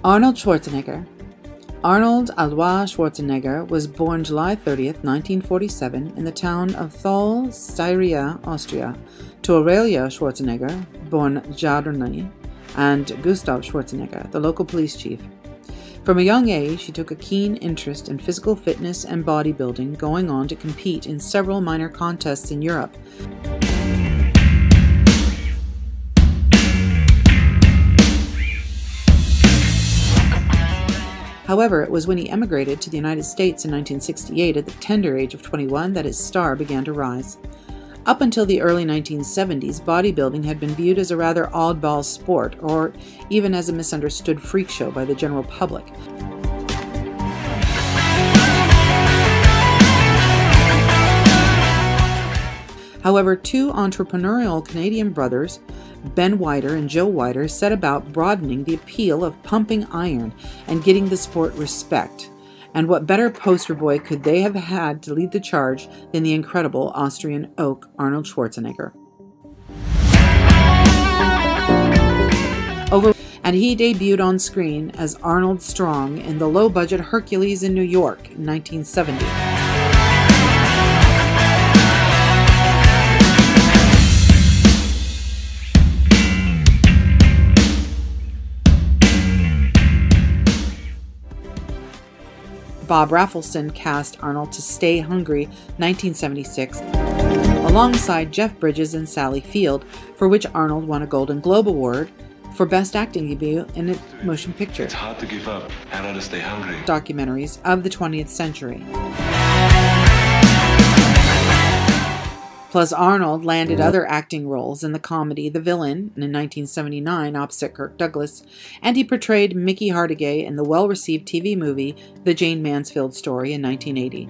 Arnold Schwarzenegger. Arnold Alois Schwarzenegger was born July 30th, 1947 in the town of Thal, Styria, Austria, to Aurelia Schwarzenegger, born Jadrny, and Gustav Schwarzenegger, the local police chief. From a young age, he took a keen interest in physical fitness and bodybuilding, going on to compete in several minor contests in Europe. However, it was when he emigrated to the United States in 1968 at the tender age of 21 that his star began to rise. Up until the early 1970s, bodybuilding had been viewed as a rather oddball sport, or even as a misunderstood freak show by the general public. However, two entrepreneurial Canadian brothers, Ben Wider and Joe Wider, set about broadening the appeal of pumping iron and getting the sport respect. And what better poster boy could they have had to lead the charge than the incredible Austrian oak Arnold Schwarzenegger? And he debuted on screen as Arnold Strong in the low-budget Hercules in New York in 1970. Bob Rafelson cast Arnold to Stay Hungry, 1976, alongside Jeff Bridges and Sally Field, for which Arnold won a Golden Globe Award for Best Acting Debut in a Motion Picture. It's hard to give up. How to stay hungry. Documentaries of the 20th century. Plus, Arnold landed other acting roles in the comedy The Villain in 1979 opposite Kirk Douglas, and he portrayed Mickey Hargitay in the well-received TV movie The Jane Mansfield Story in 1980.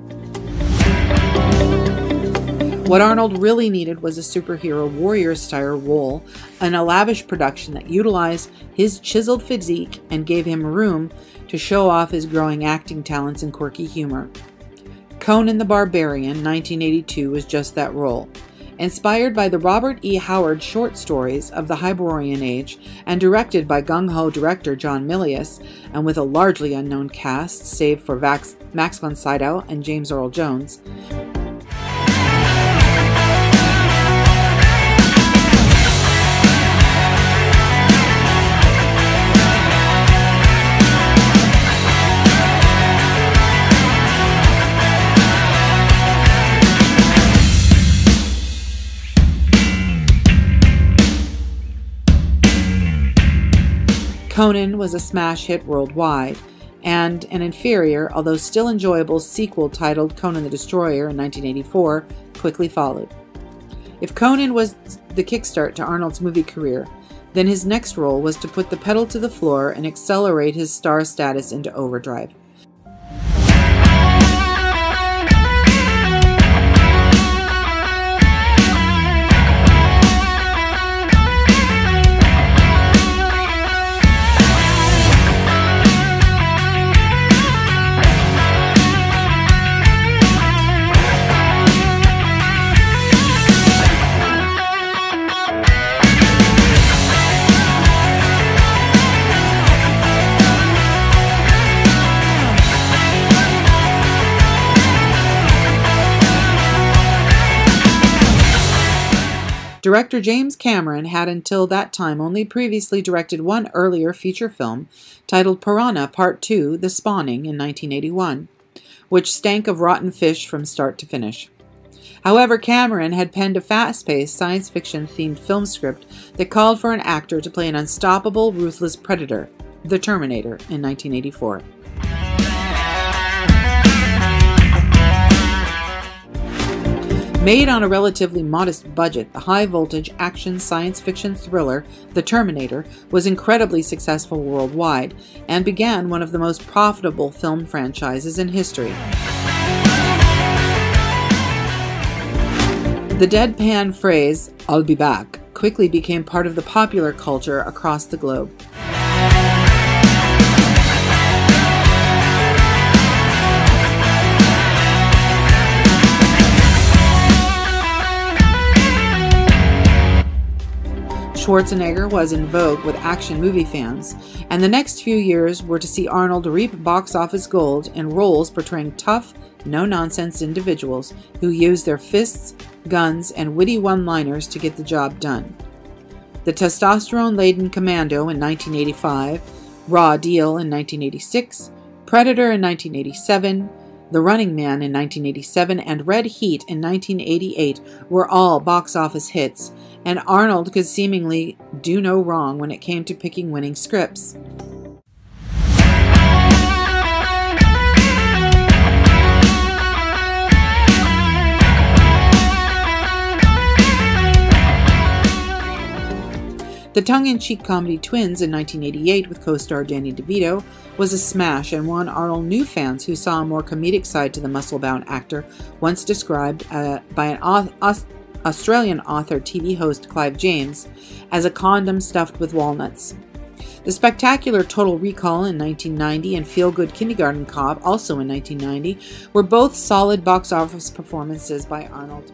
What Arnold really needed was a superhero warrior-style role in a lavish production that utilized his chiseled physique and gave him room to show off his growing acting talents and quirky humor. Conan the Barbarian, 1982, was just that role. Inspired by the Robert E. Howard short stories of the Hyborean Age and directed by gung-ho director John Milius, and with a largely unknown cast save for Max von Sydow and James Earl Jones, Conan was a smash hit worldwide, and an inferior, although still enjoyable, sequel titled Conan the Destroyer in 1984 quickly followed. If Conan was the kickstart to Arnold's movie career, then his next role was to put the pedal to the floor and accelerate his star status into overdrive. Director James Cameron had until that time only previously directed one earlier feature film titled Piranha Part Two, The Spawning in 1981, which stank of rotten fish from start to finish. However, Cameron had penned a fast-paced science fiction-themed film script that called for an actor to play an unstoppable, ruthless predator, the Terminator, in 1984. Made on a relatively modest budget, the high-voltage action science fiction thriller The Terminator was incredibly successful worldwide and began one of the most profitable film franchises in history. The deadpan phrase, "I'll be back," quickly became part of the popular culture across the globe. Schwarzenegger was in vogue with action movie fans, and the next few years were to see Arnold reap box office gold in roles portraying tough, no-nonsense individuals who use their fists, guns, and witty one-liners to get the job done. The testosterone-laden Commando in 1985, Raw Deal in 1986, Predator in 1987, The Running Man in 1987, and Red Heat in 1988 were all box office hits, and Arnold could seemingly do no wrong when it came to picking winning scripts. The tongue-in-cheek comedy Twins in 1988 with co-star Danny DeVito was a smash and won Arnold new fans who saw a more comedic side to the muscle-bound actor, once described by an Australian author TV host Clive James as a condom stuffed with walnuts. The spectacular Total Recall in 1990 and Feel Good Kindergarten Cop, also in 1990, were both solid box office performances by Arnold.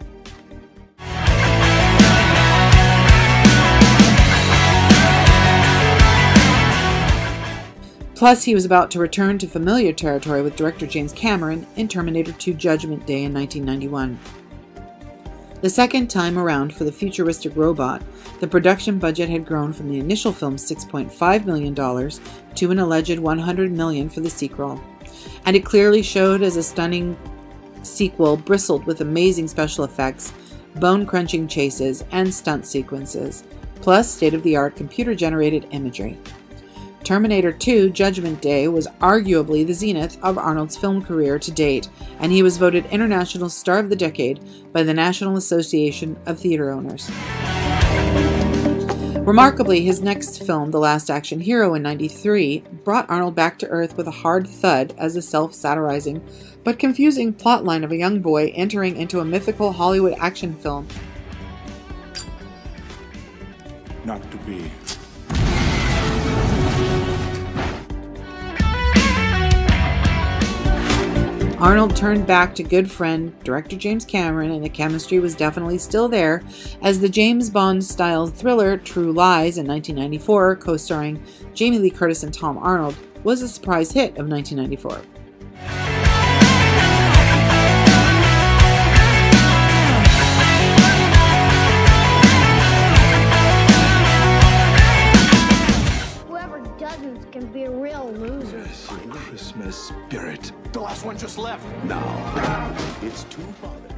Plus, he was about to return to familiar territory with director James Cameron in Terminator 2 Judgment Day in 1991. The second time around for the futuristic robot, the production budget had grown from the initial film's $6.5 million to an alleged $100 million for the sequel, and it clearly showed as a stunning sequel bristled with amazing special effects, bone-crunching chases, and stunt sequences, plus state-of-the-art computer-generated imagery. Terminator 2 Judgment Day was arguably the zenith of Arnold's film career to date, and he was voted International Star of the Decade by the National Association of Theater Owners. Remarkably, his next film, The Last Action Hero in '93, brought Arnold back to earth with a hard thud as a self-satirizing but confusing plotline of a young boy entering into a mythical Hollywood action film. Not to be. Arnold turned back to good friend director James Cameron, and the chemistry was definitely still there, as the James Bond-style thriller True Lies in 1994, co-starring Jamie Lee Curtis and Tom Arnold, was a surprise hit of 1994. Whoever doesn't can be a real loser. Yes, your Christmas spirit. The last one just left. Now, it's two fathers.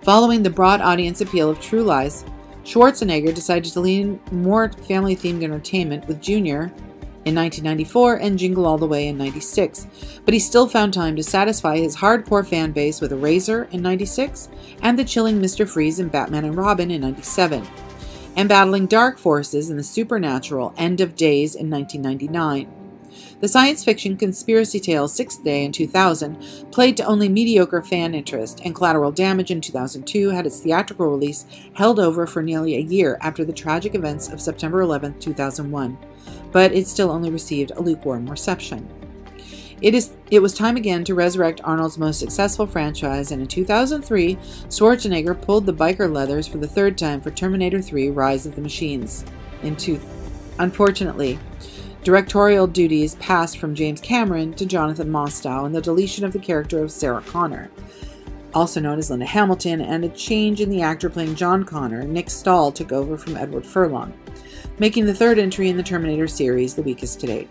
Following the broad audience appeal of True Lies, Schwarzenegger decided to lean more family-themed entertainment with Junior in 1994 and Jingle All the Way in '96, but he still found time to satisfy his hardcore fan base with Eraser in '96 and the chilling Mr. Freeze in Batman and Robin in '97, and battling dark forces in the supernatural End of Days in 1999. The science fiction conspiracy tale Sixth Day in 2000 played to only mediocre fan interest, and Collateral Damage in 2002 had its theatrical release held over for nearly a year after the tragic events of September 11, 2001, but it still only received a lukewarm reception. It was time again to resurrect Arnold's most successful franchise, and in 2003, Schwarzenegger pulled the biker leathers for the third time for Terminator 3 Rise of the Machines. Unfortunately, directorial duties passed from James Cameron to Jonathan Mostow, and the deletion of the character of Sarah Connor, also known as Linda Hamilton, and a change in the actor playing John Connor. Nick Stahl took over from Edward Furlong, making the third entry in the Terminator series the weakest to date.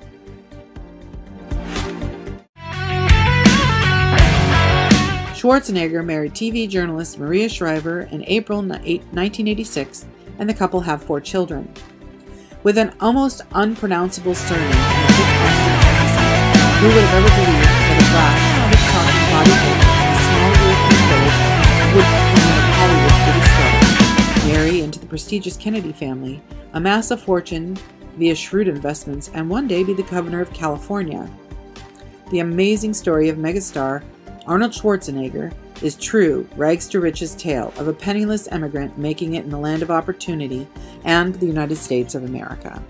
Schwarzenegger married TV journalist Maria Shriver in April 1986, and the couple have 4 children. With an almost unpronounceable surname and a thick consonant accent, who would have ever believed that a brash, quick-talking bodybuilder in a small European village would become one of Hollywood's biggest stars, marry into the prestigious Kennedy family, amass a fortune via shrewd investments, and one day be the governor of California? The amazing story of megastar Arnold Schwarzenegger is true rags to riches tale of a penniless emigrant making it in the land of opportunity and the United States of America.